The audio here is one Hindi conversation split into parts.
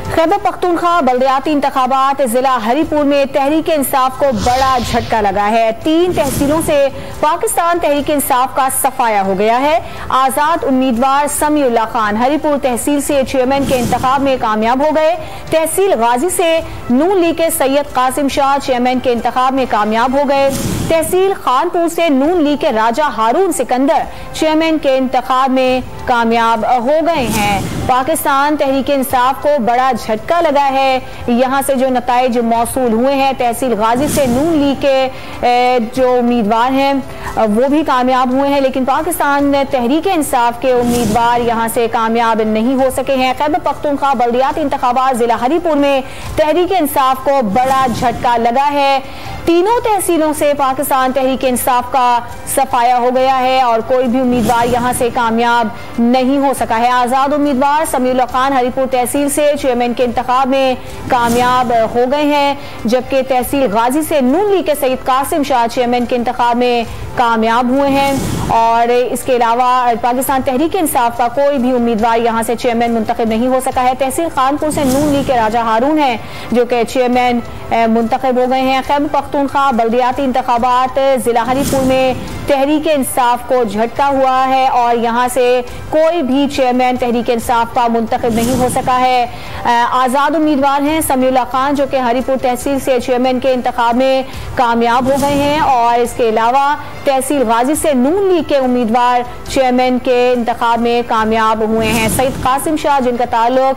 खैबर पख्तूनख्वा बल्दियाती इंतखाबात जिला हरीपुर में तहरीक इंसाफ को बड़ा झटका लगा है। 3 तहसीलों से पाकिस्तान तहरीक इंसाफ का सफाया हो गया है। आजाद उम्मीदवार समीउल्लाह खान हरीपुर तहसील से चेयरमैन के इंतखाब में कामयाब हो गए। तहसील गाजी से नून लीग के सैयद कासिम शाह चेयरमैन के इंतखाब में कामयाब हो गए। तहसील खानपुर से नून लीग के राजा हारून सिकंदर चेयरमैन के इंतखाब में कामयाब हो गए हैं। पाकिस्तान तहरीक इंसाफ को बड़ा झटका लगा है। यहाँ से जो नताइज मौसूल हुए हैं, तहसील गाजी से नून लीग के जो उम्मीदवार हैं वो भी कामयाब हुए हैं, लेकिन पाकिस्तान तहरीक इंसाफ के उम्मीदवार यहाँ से कामयाब नहीं हो सके हैं। खैबर पख्तूनख्वा बल्दियाती इंतखाबात जिला हरीपुर में तहरीक इंसाफ को बड़ा झटका लगा है। तीनों तहसीलों से पाकिस्तान तहरीक इंसाफ का सफाया हो गया है और कोई भी उम्मीदवार यहाँ से कामयाब नहीं हो सका है। आजाद उम्मीदवार समीउल्लाह खान हरीपुर तहसील से चेयरमैन के इंतखाब में कामयाब हो गए हैं, जबकि तहसील गाजी से नून लीग के सैयद कासिम शाह चेयरमैन के इंतखाब में कामयाब हुए हैं। और इसके अलावा पाकिस्तान तहरीक इंसाफ का कोई भी उम्मीदवार यहाँ से चेयरमैन मुंतखब नहीं हो सका है। तहसील खानपुर से नून लीग के राजा हारून हैं जो कि चेयरमैन मुंतखब हो गए हैं। खैबर पख्तूनख्वा बल्दियाती इंतखाबात जिला हरीपुर में तहरीक इंसाफ को झटका हुआ है और यहाँ से कोई भी चेयरमैन तहरीक इंसाफ का मुंतखब नहीं हो सका है। आजाद उम्मीदवार हैं समीउल्लाह खान जो कि हरीपुर तहसील से चेयरमैन के इंतखाब में कामयाब हो गए हैं और इसके अलावा तहसील गाजी से नून लीग के उम्मीदवार चेयरमैन के इंतखाब में कामयाब हुए हैं। सैयद कासिम शाह जिनका ताल्लुक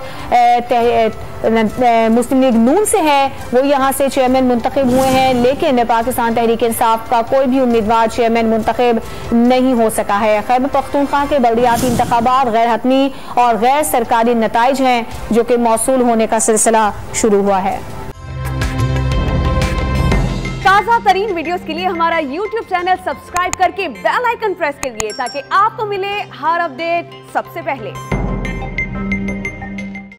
मुस्लिम लीग नून से है वो यहाँ से चेयरमैन मुंतखब हुए हैं, लेकिन पाकिस्तान तहरीक इंसाफ का कोई भी उम्मीदवार चेयरमैन मुंतखब नहीं हो सका है। खैबर पख्तूनख्वा के बल्दियाती इंतखाबात गैर हतमी और गैर सरकारी नताइज हैं जो कि मौसूल होने का सिलसिला शुरू हुआ है। ताज़ा तरीन वीडियोस के लिए हमारा YouTube चैनल सब्सक्राइब करके बेल आइकन प्रेस करिए ताकि आपको मिले हर अपडेट सबसे पहले।